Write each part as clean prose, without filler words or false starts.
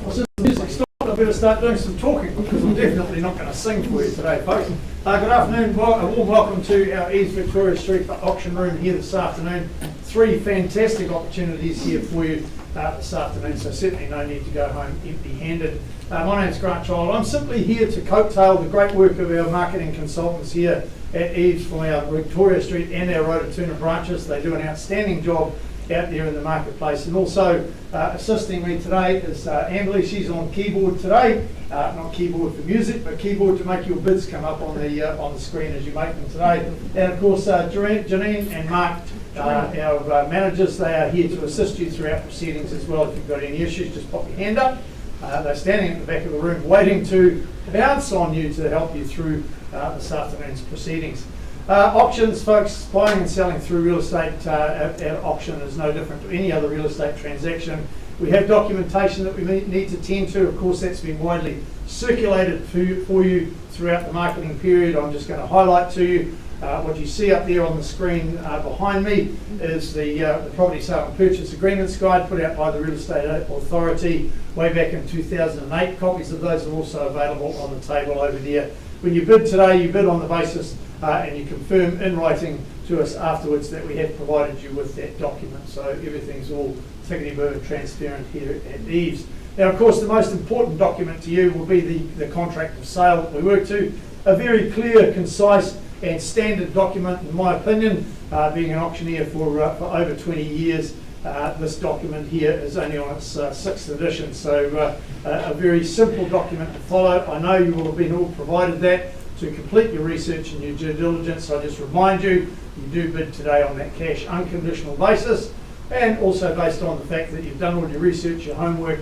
Well, since the music stopped, I better start doing some talking because I'm definitely not going to sing for you today, folks. Good afternoon, a warm welcome to our EVES Victoria Street auction room here this afternoon. Three fantastic opportunities here for you this afternoon, so certainly no need to go home empty-handed. My name's Grant Child. I'm simply here to coattail the great work of our marketing consultants here at EVES from our Victoria Street and our Rototuna branches. They do an outstanding job out there in the marketplace, and also assisting me today is Aman Bali. She's on keyboard today, not keyboard for music, but keyboard to make your bids come up on the screen as you make them today. And of course, Janine and Mark, our managers, they are here to assist you throughout proceedings as well. If you've got any issues, just pop your hand up. They're standing at the back of the room waiting to bounce on you to help you through this afternoon's proceedings. Auctions, folks, buying and selling through real estate at auction is no different to any other real estate transaction. We have documentation that we need to tend to. Of course, that's been widely circulated for you throughout the marketing period. I'm just going to highlight to you what you see up there on the screen behind me is the Property Sale and Purchase Agreements Guide put out by the Real Estate Authority way back in 2008. Copies of those are also available on the table over there. When you bid today, you bid on the basis and you confirm in writing to us afterwards that we have provided you with that document. So everything's all tickety-boo and transparent here at EVES. Now, of course, the most important document to you will be the contract of sale that we work to. A very clear, concise and standard document, in my opinion. Being an auctioneer for over 20 years, this document here is only on its 6th edition, so a very simple document to follow. I know you will have been all provided that to complete your research and your due diligence. So I just remind you, you do bid today on that cash unconditional basis, and also based on the fact that you've done all your research, your homework,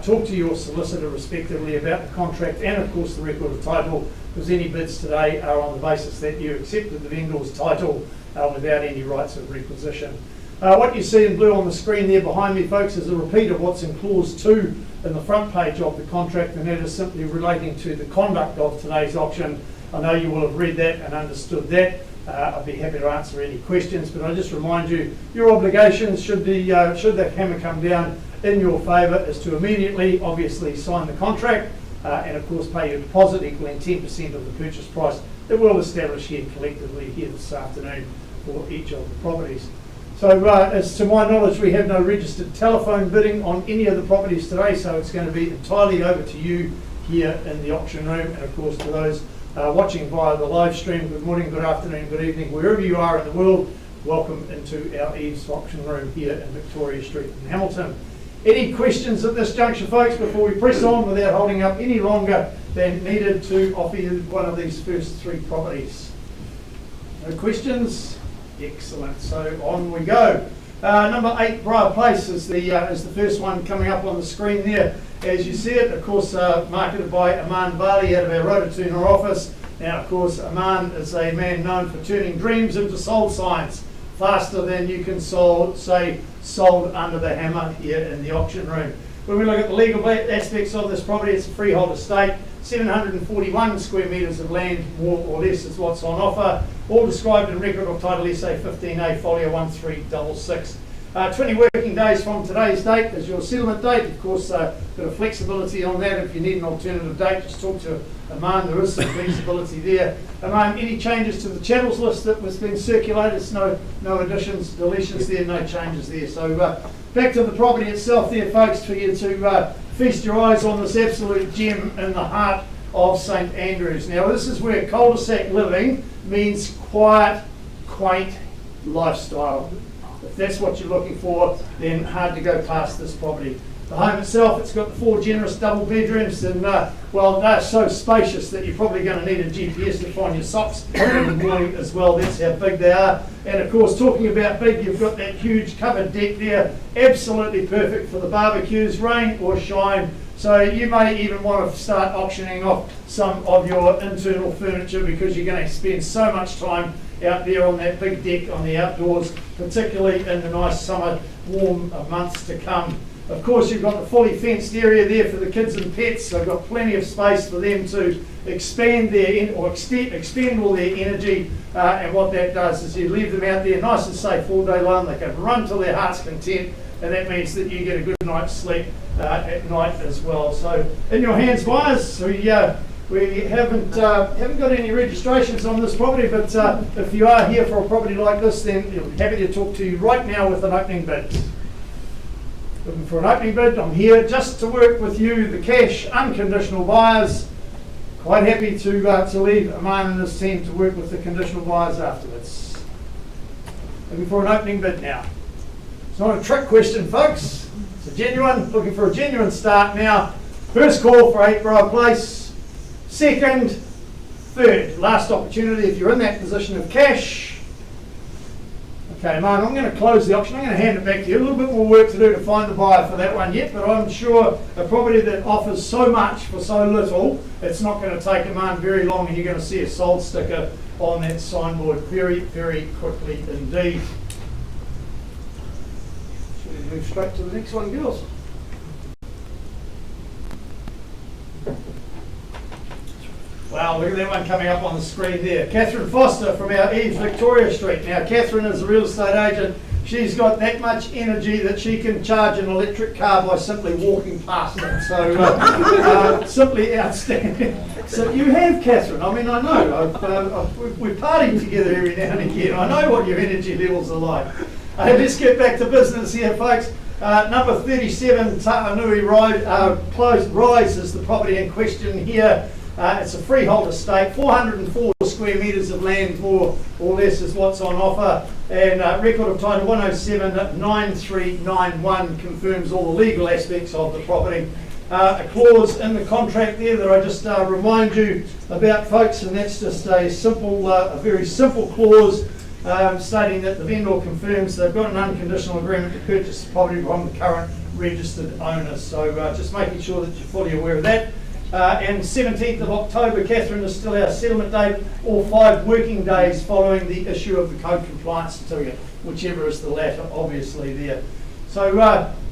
talk to your solicitor respectively about the contract and of course the record of title, because any bids today are on the basis that you accepted the vendor's title without any rights of requisition. What you see in blue on the screen there behind me, folks, is a repeat of what's in clause 2 in the front page of the contract, and that is simply relating to the conduct of today's auction. I know you will have read that and understood that. I'd be happy to answer any questions, but I just remind you, your obligations, should the hammer come down in your favour, is to immediately, obviously, sign the contract and, of course, pay your deposit equaling 10% of the purchase price that we'll establish here collectively here this afternoon for each of the properties. So, as to my knowledge, we have no registered telephone bidding on any of the properties today, so it's going to be entirely over to you here in the auction room. And, of course, to those watching via the live stream, good morning, good afternoon, good evening, wherever you are in the world, welcome into our EVES auction room here in Victoria Street in Hamilton. Any questions at this juncture, folks, before we press on without holding up any longer than needed to offer you one of these first three properties? No questions? Excellent. So on we go. Number 8 Briar Place is the first one coming up on the screen there. As you see it, of course, marketed by Aman Bali out of our Rototuna office. Now, of course, Aman is a man known for turning dreams into sold signs faster than you can say sold under the hammer here in the auction room. When we look at the legal aspects of this property, it's a freehold estate, 741 square metres of land, more or less, is what's on offer, all described in Record of Title SA 15A Folio 1366. 20 working days from today's date is your settlement date. Of course, a bit of flexibility on that. If you need an alternative date, just talk to Aman. There is some flexibility there. Aman, any changes to the channels list that was being circulated? No additions, deletions there, no changes there. So back to the property itself there, folks, for you to feast your eyes on this absolute gem in the heart of St Andrews. Now, this is where cul-de-sac living means quiet, quaint lifestyle. If that's what you're looking for, then hard to go past this property. The home itself, it's got the 4 generous double bedrooms, and well, they're so spacious that you're probably going to need a GPS to find your socks in the morning as well. That's how big they are. And of course, talking about big, you've got that huge covered deck there, absolutely perfect for the barbecues, rain or shine. So you may even want to start auctioning off some of your internal furniture, because you're going to spend so much time out there on that big deck on the outdoors, particularly in the nice summer warm months to come. Of course, you've got the fully fenced area there for the kids and pets, so you've got plenty of space for them to expend all their energy, and what that does is you leave them out there nice and safe all day long. They can run to their heart's content, and that means that you get a good night's sleep at night as well. So in your hands, buyers, we haven't got any registrations on this property, but if you are here for a property like this, then I'm happy to talk to you right now with an opening bid. Looking for an opening bid, I'm here just to work with you, the cash, unconditional buyers. Quite happy to leave Aman and his team to work with the conditional buyers afterwards. Looking for an opening bid now. It's not a trick question, folks. It's a genuine, looking for a genuine start now. First call for 8 Briar Place. Second, third, last opportunity if you're in that position of cash. Okay, Aman, I'm going to close the auction. I'm going to hand it back to you. A little bit more work to do to find the buyer for that one yet, but I'm sure a property that offers so much for so little, it's not going to take Aman very long, and you're going to see a sold sticker on that signboard very, very quickly indeed. Should we move straight to the next one, girls? Wow, look at that one coming up on the screen there. Katherine Foster from our EVES Victoria Street. Now, Katherine is a real estate agent. She's got that much energy that she can charge an electric car by simply walking past it. So, simply outstanding. So you have, Katherine. I mean, I know. We've partied together every now and again. I know what your energy levels are like. Let's get back to business here, folks. Number 37, Tapanui Rise is the property in question here. It's a freehold estate, 404 square metres of land, more or less, is what's on offer, and record of title 1079391 confirms all the legal aspects of the property. A clause in the contract there that I just remind you about, folks, and that's just a very simple clause stating that the vendor confirms they've got an unconditional agreement to purchase the property from the current registered owner. So just making sure that you're fully aware of that. And 17th of October, Katherine, is still our settlement date, or 5 working days following the issue of the code compliance certificate, whichever is the latter, obviously there. So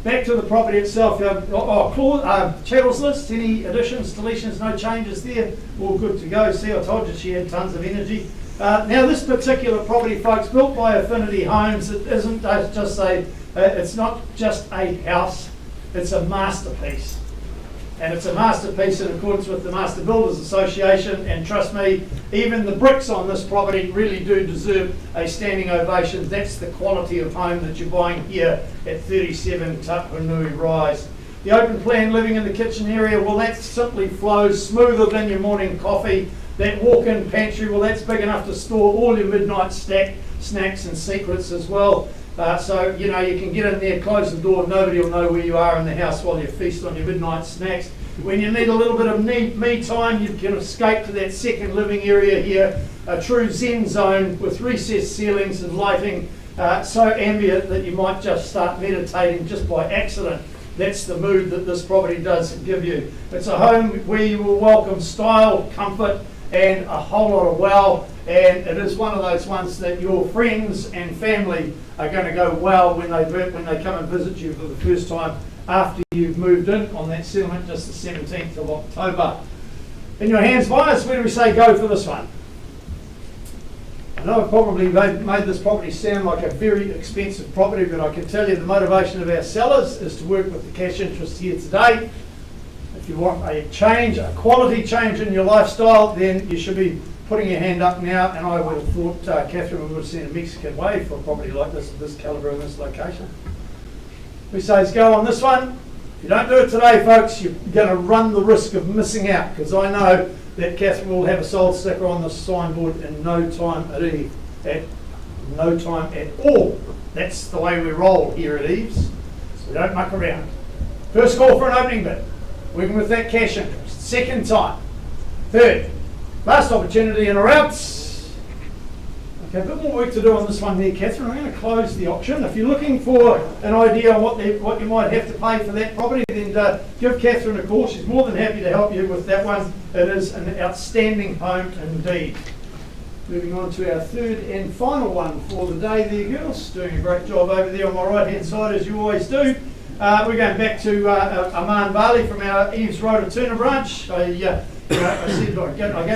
back to the property itself. Chattels list, any additions, deletions, no changes there, all good to go. See, I told you she had tons of energy. Now this particular property, folks, built by Affinity Homes, it isn't just it's not just a house, it's a masterpiece. And it's a masterpiece in accordance with the Master Builders Association, and trust me, even the bricks on this property really do deserve a standing ovation. That's the quality of home that you're buying here at 37 Tapanui Rise. The open plan living in the kitchen area, well, that simply flows smoother than your morning coffee. That walk-in pantry, well, that's big enough to store all your midnight snacks and secrets as well. So, you know, you can get in there, close the door, nobody will know where you are in the house while you feast on your midnight snacks. When you need a little bit of me time, you can escape to that second living area here, a true zen zone with recessed ceilings and lighting so ambient that you might just start meditating just by accident. That's the mood that this property does give you. It's a home where you will welcome style, comfort, and a whole lot of wow, and it is one of those ones that your friends and family are going to go wow when they come and visit you for the first time after you've moved in on that settlement just the 17th of October. In your hands, buyers, where do we say go for this one? I know I've probably made this property sound like a very expensive property, but I can tell you the motivation of our sellers is to work with the cash interest here today. If you want a change, a quality change in your lifestyle, then you should be putting your hand up now, and I would have thought Katherine would have seen a Mexican way for a property like this, of this calibre in this location. We say go on this one. If you don't do it today, folks, you're going to run the risk of missing out, because I know that Katherine will have a sold sticker on the signboard in no time at all. That's the way we roll here at EVES, so we don't muck around. First call for an opening bid. Working with that cash interest. Second time. Third. Last opportunity in or out. Okay, a bit more work to do on this one there, Katherine. I'm going to close the auction. If you're looking for an idea on what you might have to pay for that property, then give Katherine a call. She's more than happy to help you with that one. It is an outstanding home indeed. Moving on to our third and final one for the day there, girls. Doing a great job over there on my right-hand side, as you always do. We're going back to Aman Bali from our EVES Rototuna branch. I gave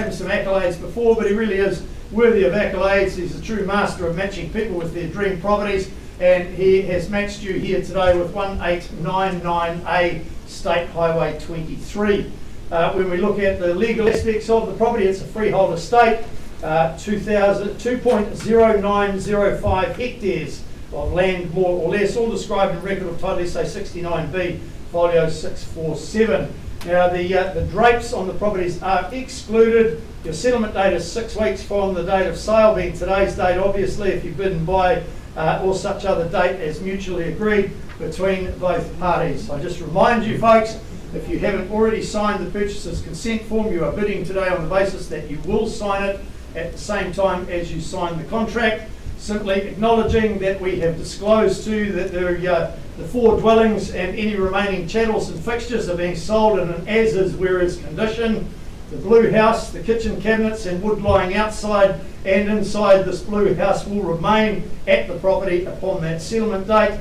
him some accolades before, but he really is worthy of accolades. He's a true master of matching people with their dream properties, and he has matched you here today with 1899A State Highway 23. When we look at the legal aspects of the property, it's a freehold estate, 2.0905 hectares of land, more or less, all described in Record of Title SA 69B, folio 647. Now the drapes on the properties are excluded. Your settlement date is 6 weeks from the date of sale, being today's date, obviously, if you bid and buy, or such other date as mutually agreed between both parties. I just remind you folks, if you haven't already signed the purchaser's consent form, you are bidding today on the basis that you will sign it at the same time as you sign the contract, simply acknowledging that we have disclosed to you that the 4 dwellings and any remaining chattels and fixtures are being sold in an as-is whereas condition. The blue house, the kitchen cabinets and wood lying outside and inside this blue house will remain at the property upon that settlement date.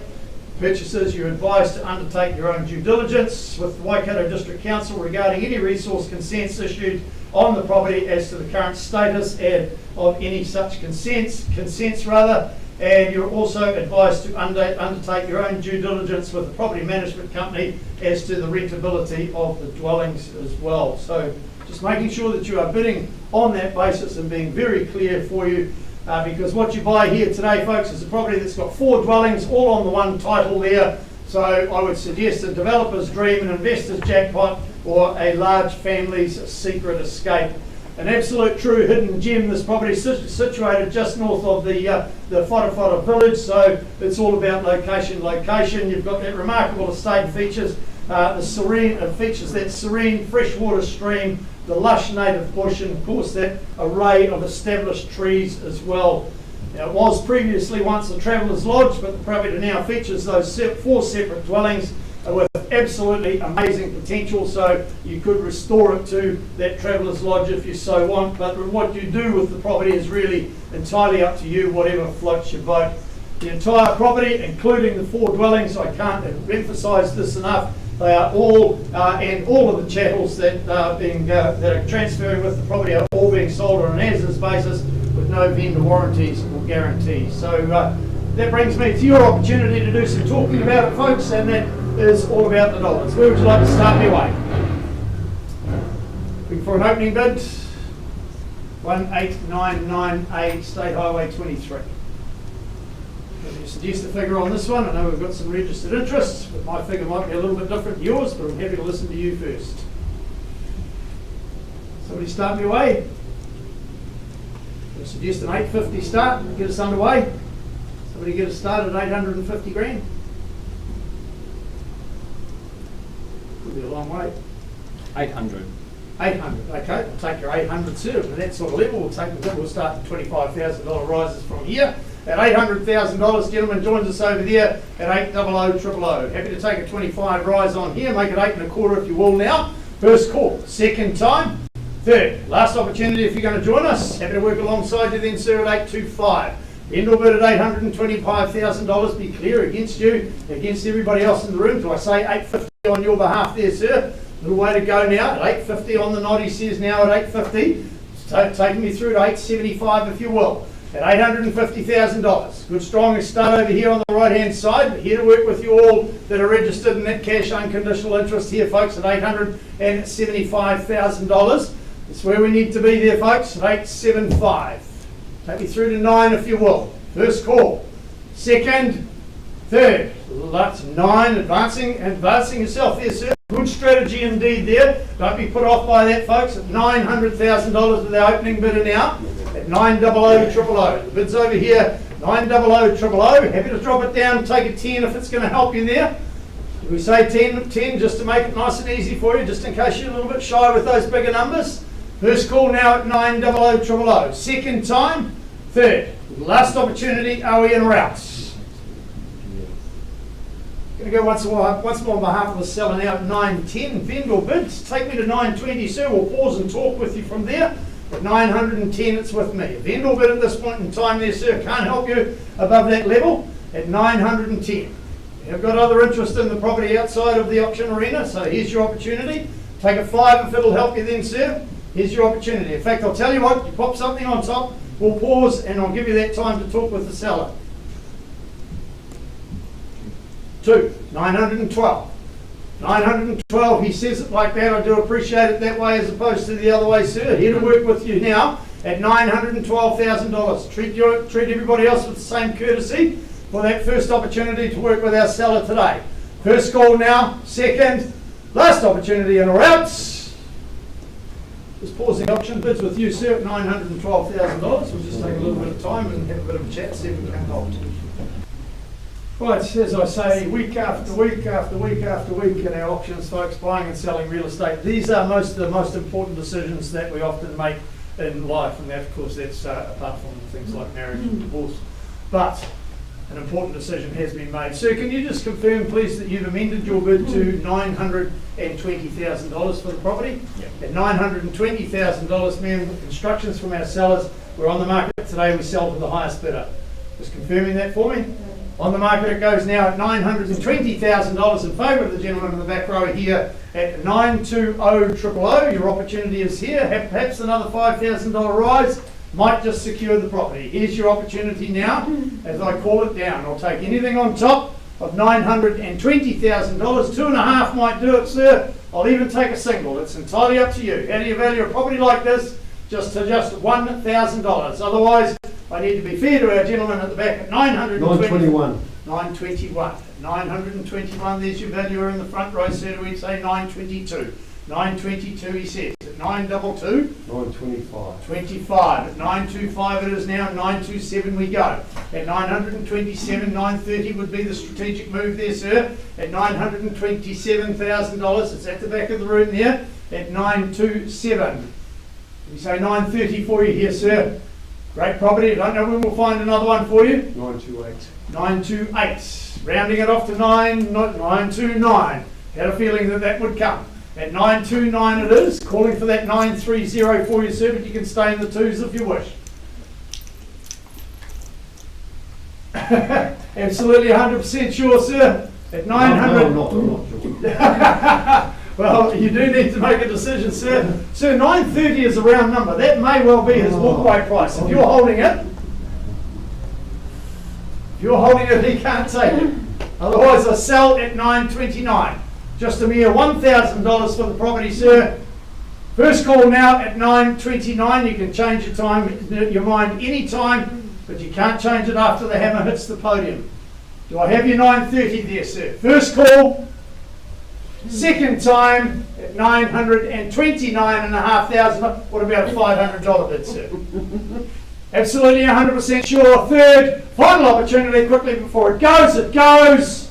Purchasers, you're advised to undertake your own due diligence with the Waikato District Council regarding any resource consents issued on the property as to the current status of any such consents, and you're also advised to undertake your own due diligence with the property management company as to the rentability of the dwellings as well. So just making sure that you are bidding on that basis and being very clear for you, because what you buy here today, folks, is a property that's got 4 dwellings all on the one title there. So I would suggest a developer's dream, an investor's jackpot, or a large family's secret escape. An absolute true hidden gem. This property is situated just north of the Whara village, so it's all about location. You've got that remarkable estate features, features that serene freshwater stream, the lush native bush, and of course that array of established trees as well. Now, it was previously once a traveller's lodge, but the property now features those 4 separate dwellings with absolutely amazing potential, so you could restore it to that traveller's lodge if you so want, but what you do with the property is really entirely up to you, whatever floats your boat. The entire property, including the 4 dwellings, I can't emphasise this enough, they are all, and all of the chattels that are transferring with the property are all being sold on an as-is basis with no vendor warranties or guarantees. So that brings me to your opportunity to do some talking about it, folks, and that is all about the dollars. Where would you like to start me away? Looking for an opening bid? 1899A State Highway 23. Let me suggest a figure on this one. I know we've got some registered interests, but my figure might be a little bit different to yours, but I'm happy to listen to you first. Somebody start me away? I'll suggest an 850 start and get us underway. Somebody get us started at 850 grand. Could be a long way. 800. 800, okay. We'll take your 800 sir. At that sort of level, we'll start at $25,000 rises from here. At $800,000, gentleman joins us over there at 800,000. Happy to take a 25 rise on here, make it 8 1/4 if you will now. First call, second time, third. Last opportunity if you're going to join us. Happy to work alongside you then, sir, at 825. End or bid at $825,000. Be clear against you, against everybody else in the room. Do I say 850 on your behalf there, sir? Little way to go now. At 850 on the nod, he says now at 850. Taking me through to 875 if you will. At $850,000. Good strong start over here on the right hand side. We're here to work with you all that are registered in that cash unconditional interest here, folks, at $875,000. That's where we need to be there, folks, at 875. Take me through to 9 if you will. First call. Second, third. That's 9. Advancing yourself there, sir. Good strategy indeed there. Don't be put off by that, folks. At $900,000 with our opening bidder now. At 900,000. The bid's over here. 900,000. Happy to drop it down. Take a 10 if it's going to help you there. We say 10 just to make it nice and easy for you, just in case you're a little bit shy with those bigger numbers. First call now at 900,000. Second time, third. Last opportunity, are we in routes? Going to go once more on behalf of the seller now at 910. Vendor bids. Take me to 920, sir. We'll pause and talk with you from there. At 910, it's with me. Vendor bid at this point in time there, sir. Can't help you above that level. At 910. You've got other interest in the property outside of the auction arena, so here's your opportunity. Take a 5 if it'll help you then, sir. Here's your opportunity. In fact, I'll tell you what, you pop something on top, we'll pause and I'll give you that time to talk with the seller. 2, 912. 912, he says it like that. I do appreciate it that way as opposed to the other way, sir. Here to work with you now at $912,000. Treat everybody else with the same courtesy for that first opportunity to work with our seller today. First call now, second, last opportunity in or out. Just pausing auction bids with you, sir, at $912,000. We'll just take a little bit of time and have a bit of a chat, see if we can help. Right, as I say, week after week after week after week in our auctions, folks, buying and selling real estate, these are the most important decisions that we often make in life, and that, of course, that's apart from things like marriage and divorce. But an important decision has been made. Sir, can you just confirm, please, that you've amended your bid to $920,000 for the property? Yep. At $920,000, ma'am, instructions from our sellers, we're on the market today, we sell to the highest bidder. Just confirming that for me. On the market it goes now at $920,000 in favour of the gentleman in the back row here at $920,000. Your opportunity is here. Perhaps another $5,000 rise might just secure the property. Here's your opportunity now as I call it down. I'll take anything on top of $920,000. 2.5 might do it, sir. I'll even take a single. It's entirely up to you. How do you value a property like this? Just $1,000. Otherwise, I need to be fair to our gentleman at the back at $921. 921. 921, there's your valuer in the front row, sir. We'd say 922. 922, he says. At 922? 925. 25. At 925 it is now. 927 we go. At 927, 930 would be the strategic move there, sir. At $927,000, it's at the back of the room there. At 927. We say 930 for you here, sir. Great property. I don't know when we'll find another one for you. 928. 928. Rounding it off to 929. Had a feeling that that would come. At 929 it is. Calling for that 930 for you, sir, but you can stay in the twos if you wish. Absolutely 100% sure, sir. At 900. No, I'm not sure. Well, you do need to make a decision, sir. Sir, 930 is a round number. That may well be his walkaway price. If you're holding it, he can't take it. Otherwise, I sell at 929. Just a mere $1,000 for the property, sir. First call now at 929. You can change your mind any time, but you can't change it after the hammer hits the podium. Do I have your 930 there, sir? First call. Second time at $929,500. What about a $500 bid, sir? Absolutely 100% sure. Third, final opportunity quickly before it goes. It goes.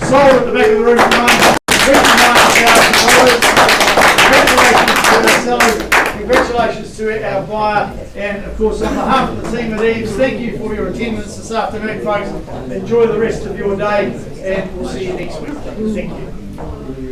Sold at the back of the room for $929,000. Congratulations to our buyer, and of course on behalf of the team at EVES, thank you for your attendance this afternoon, folks. Enjoy the rest of your day, and we'll see you next week. Thank you.